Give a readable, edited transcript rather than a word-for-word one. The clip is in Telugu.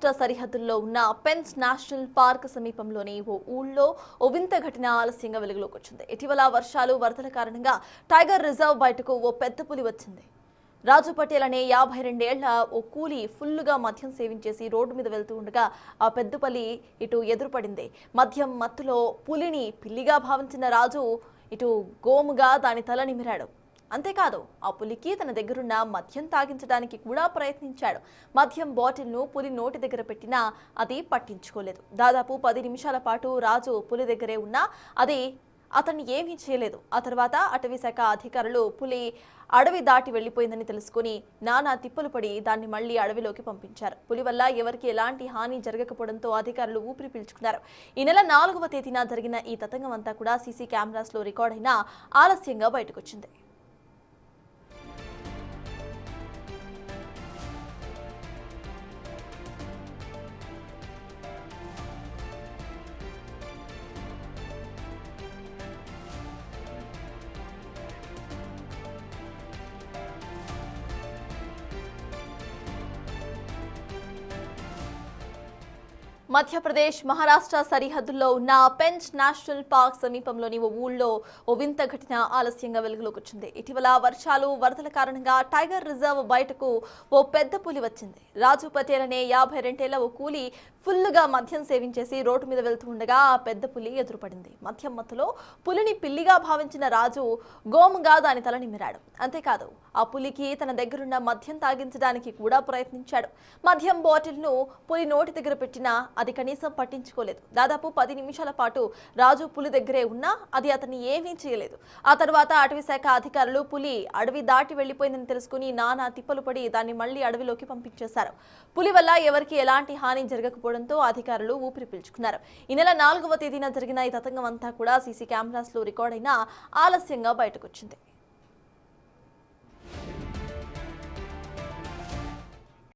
మహారాష్ట్ర సరిహద్దుల్లో ఉన్న పెన్స్ నేషనల్ పార్క్ సమీపంలోని ఓ ఊళ్ళో ఓ వింత ఘటన ఆలస్యంగా వెలుగులోకి వచ్చింది. ఇటీవల వర్షాలు వరదల కారణంగా టైగర్ రిజర్వ్ బయటకు ఓ పెద్ద పులి వచ్చింది. రాజు పటేల్ అనే 52 ఏళ్ల ఓ కూలీ ఫుల్లుగా మద్యం సేవించేసి రోడ్డు మీద వెళ్తూ ఉండగా ఆ పెద్ద పులి ఇటు ఎదురుపడింది. మద్యం మత్తులో పులిని పిల్లిగా భావించిన రాజు ఇటు గోముగా దాని తల నిమిరాడు. అంతేకాదు ఆ పులికి తన దగ్గరున్న మద్యం తాగించడానికి కూడా ప్రయత్నించాడు. మద్యం బాటిల్ను పులి నోటి దగ్గర పెట్టినా అది పట్టించుకోలేదు. దాదాపు 10 నిమిషాల పాటు రాజు పులి దగ్గరే ఉన్నా అది అతన్ని ఏమీ చేయలేదు. ఆ తర్వాత అటవీ శాఖ అధికారులు పులి అడవి దాటి వెళ్లిపోయిందని తెలుసుకుని నానా తిప్పలు పడి దాన్ని మళ్లీ అడవిలోకి పంపించారు. పులి వల్ల ఎవరికి ఎలాంటి హాని జరగకపోవడంతో అధికారులు ఊపిరి పీల్చుకున్నారు. ఈ నెల 4వ తేదీన జరిగిన ఈ తతంగం అంతా కూడా సీసీ కెమెరాస్ లో రికార్డ్ అయినా ఆలస్యంగా బయటకొచ్చింది. మధ్యప్రదేశ్ మహారాష్ట్ర సరిహద్దుల్లో ఉన్న పెన్స్ నేషనల్ పార్క్ సమీపంలోని ఓ ఊళ్ళో ఓ వింత ఘటన ఆలస్యంగా వెలుగులోకి వచ్చింది. ఇటీవల వర్షాలు వరదల కారణంగా టైగర్ రిజర్వ్ బయటకు ఓ పెద్ద పులి వచ్చింది. రాజు పటేల్ అనే 52 ఏళ్ల ఓ కూలీ ఫుల్లుగా మద్యం సేవించేసి రోడ్డు మీద వెళ్తూ ఉండగా ఆ పెద్ద పులి ఎదురుపడింది. మద్యం మత్తులో పులిని పిల్లిగా భావించిన రాజు గోముగా దాని తల నిమిరాడు. అంతేకాదు ఆ పులికి తన దగ్గరున్న మద్యం తాగించడానికి కూడా ప్రయత్నించాడు. మద్యం బాటిల్ను పులి నోటి దగ్గర పెట్టినా అది కనీసం పట్టించుకోలేదు. దాదాపు 10 నిమిషాల పాటు రాజు పులి దగ్గరే ఉన్నా అది అతన్ని ఏమీ చేయలేదు. ఆ తర్వాత అటవీ శాఖ అధికారులు పులి అడవి దాటి వెళ్లిపోయిందని తెలుసుకుని నానా తిప్పలు పడి దాన్ని మళ్లీ అడవిలోకి పంపించేశారు. పులి వల్ల ఎవరికి ఎలాంటి హాని జరగకపోవడంతో అధికారులు ఊపిరి పీల్చుకున్నారు. ఈ నెల 4వ తేదీన జరిగిన ఈ తతంగం అంతా కూడా సీసీ కెమెరాస్ లో రికార్డ్ అయినా ఆలస్యంగా బయటకొచ్చింది.